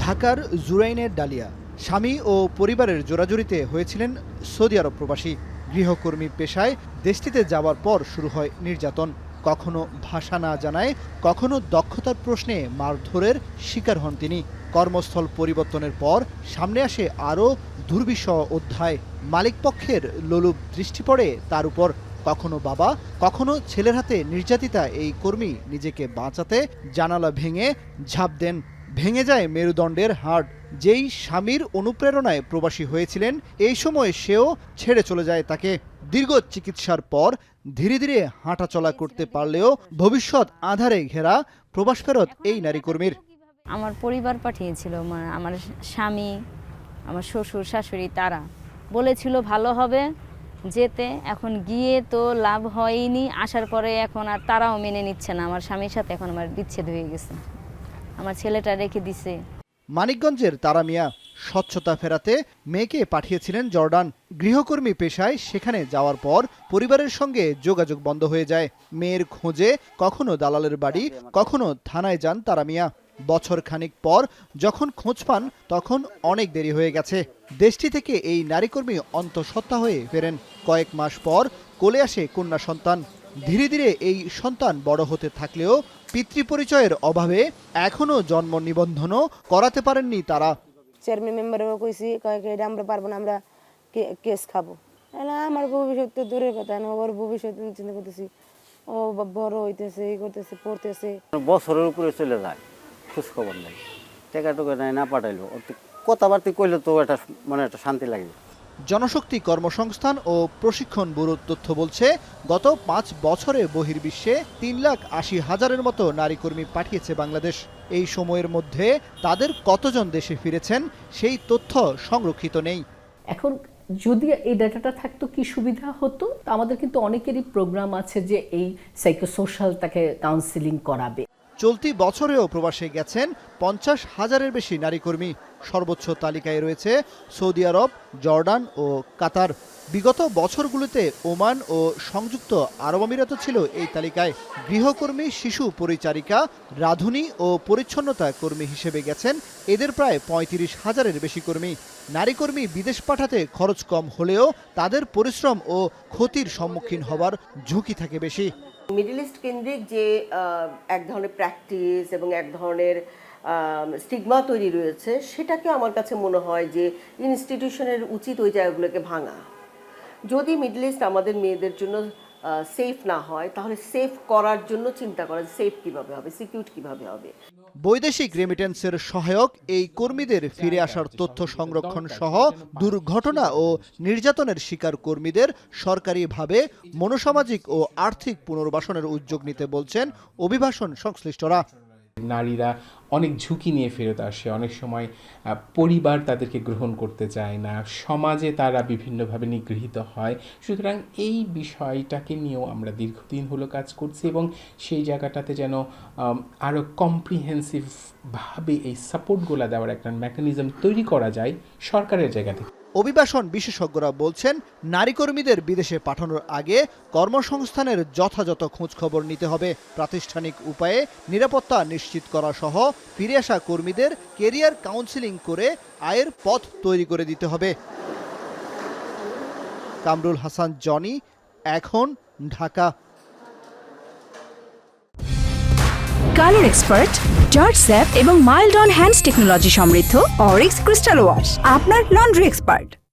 ঢাকার জুরাইনের ডালিয়া স্বামী ও পরিবারের জোরাজুরিতে হয়েছিলেন সৌদি আরব প্রবাসী। গৃহকর্মী পেশায় দেশটিতে যাওয়ার পর শুরু হয় নির্যাতন। কখনো ভাষা না জানায়, কখনো দক্ষতার প্রশ্নে মারধরের শিকার হন তিনি। কর্মস্থল পরিবর্তনের পর সামনে আসে আরও দুর্বিষহ অধ্যায়। মালিকপক্ষের লোলুপ দৃষ্টি পড়ে তার উপর। কখনো বাবা, কখনো ছেলের হাতে নির্যাতিতা এই কর্মী নিজেকে বাঁচাতে জানালা ভেঙে ঝাঁপ দেন। ভেঙে যায় মেরুদণ্ডের হাড়। যেই স্বামীর অনুপ্রেরণায় প্রবাসী হয়েছিলেন, এই সময় সেও ছেড়ে চলে যায় তাকে। দীর্ঘ চিকিৎসার পর ধীরে ধীরে হাঁটাচলা করতে পারলেও ভবিষ্যৎ আঁধারে ঘেরা প্রবাস ফেরত এই নারী কর্মীর। আমার পরিবার পাঠিয়েছিল, আমার স্বামী, আমার শ্বশুর শাশুড়ি, তারা বলেছিল ভালো হবে যেতে। এখন গিয়ে তো লাভ হয়নি, আসার পরে এখন আর তারাও মেনে নিচ্ছে না। আমার স্বামীর সাথে এখন আমার বিচ্ছেদ হয়ে গেছে, আমার ছেলেটা রেখে দিছে। মানিকগঞ্জের তারা মিয়া স্বচ্ছতা ফেরাতে মেয়েকে পাঠিয়েছিলেন জর্ডান। গৃহকর্মী পেশায় সেখানে যাওয়ার পর পরিবারের সঙ্গে যোগাযোগ বন্ধ হয়ে যায়। মেয়ের খোঁজে কখনো দালালের বাড়ি, কখনো থানায় যান তারা মিয়া। বছর খানিক পর যখন খোঁজ পান, তখন অনেক দেরি হয়ে গেছে। দেশটি থেকে এই নারীকর্মী অন্তঃসত্ত্বা হয়ে ফেরেন। কয়েক মাস পর কোলে আসে কন্যা সন্তান। ধীরে ধীরে এই সন্তান বড় হতে থাকলেও পিতৃপরিচয়ের অভাবে এখনো জন্ম নিবন্ধনও করাতে পারেননি তারা। চেয়ারম্যান মেম্বারও কইছি, এটা আমরা পারবো না, আমরা কেস খাবো। আমার ভবিষ্যৎ তো দূরের কথা না, ওর ভবিষ্যৎ চিন্তা করতেছি। ও বড় হইতেছে, এই করতেছে, পড়তেছে। বছরের উপরে চলে যায়, খোঁজ খবর নেই, টাকা টুকা নেয়, না পাঠাইলো। কথাবার্তা কইলে তো একটা একটা শান্তি লাগে। জনশক্তি কর্মসংস্থান ও প্রশিক্ষণ ব্যুরোর তথ্য বলছে, গত 5 বছরে বহির্বিশ্বে 3,80,000-এর মতো নারী কর্মী পাঠিয়েছে বাংলাদেশ। এই সময়ের মধ্যে তাদের কতজন দেশে ফিরেছেন সেই তথ্য সংরক্ষিত নেই। এখন যদি এই ডাটাটা থাকতো কি সুবিধা হতো। আমাদের কিন্তু অনেকেরই প্রোগ্রাম আছে যে এই সাইকোসোশ্যাল তাকে কাউন্সিলিং করাবে। চলতি বছরেও প্রবাসে গেছেন 50,000-এর বেশি নারী কর্মী। সর্বোচ্চ তালিকায় রয়েছে সৌদি আরব, জর্ডান ও কাতার। বিগত বছরগুলোতে ওমান ও সংযুক্ত আরব আমিরাত ছিল এই তালিকায়। গৃহকর্মী, শিশু পরিচারিকা, রাঁধুনি ও পরিচ্ছন্নতা কর্মী হিসেবে গেছেন এদের প্রায় 35,000-এর বেশি কর্মী। নারী কর্মী বিদেশ পাঠাতে খরচ কম হলেও তাদের পরিশ্রম ও ক্ষতির সম্মুখীন হবার ঝুঁকি থাকে বেশি। মিডল ইস্ট কেন্দ্রিক যে এক ধরনের প্র্যাকটিস এবং এক ধরনের স্টিগমা তৈরি রয়েছে, সেটাকে আমার কাছে মনে হয় যে ইনস্টিটিউশনের উচিত ওই জায়গাগুলোকে ভাঙা। যদি মিডল ইস্ট আমাদের মেয়েদের জন্য সেফ না হয়, তাহলে সেফ করার জন্য চিন্তা করা, সেফ কীভাবে হবে, সিকিউর কীভাবে হবে। বৈদেশিক রেমিটেন্সের সহায়ক এই কর্মীদের ফিরে আসার তথ্য সংরক্ষণ সহ দুর্ঘটনা ও নির্যাতনের শিকার কর্মীদের সরকারিভাবে মনোসামাজিক ও আর্থিক পুনর্বাসনের উদ্যোগ নিতে বলছেন অভিবাসন সংশ্লিষ্টরা। নারীরা অনেক ঝুঁকি নিয়ে ফেরত আসে, অনেক সময় পরিবার তাদেরকে গ্রহণ করতে চায় না, সমাজে তারা বিভিন্নভাবে নিগৃহীত হয়। সুতরাং এই বিষয়টাকে নিয়েও আমরা দীর্ঘদিন হলো কাজ করছি এবং সেই জায়গাটাতে যেন আরও কম্প্রিহেন্সিভভাবে এই সাপোর্টগুলো দেওয়ার একটা মেকানিজম তৈরি করা যায় সরকারের জায়গা থেকে। অভিবাসন বিশেষজ্ঞরা বলছেন, নারী কর্মীদের বিদেশে পাঠানোর আগে কর্মসংস্থানের যথাযথ খোঁজখবর নিতে হবে। প্রাতিষ্ঠানিক উপায়ে নিরাপত্তা নিশ্চিত করা সহ ফিরে আসা কর্মীদের কেরিয়ার কাউন্সেলিং করে আয়ের পথ তৈরি করে দিতে হবে। কামরুল হাসান, জনি, এখন, Dhaka. Colour expert, George sap এবং মাইল্ড অন হ্যান্ডস টেকনোলজি সমৃদ্ধ অরিক্স ক্রিস্টাল ওয়াশ আপনার লন্ড্রি এক্সপার্ট।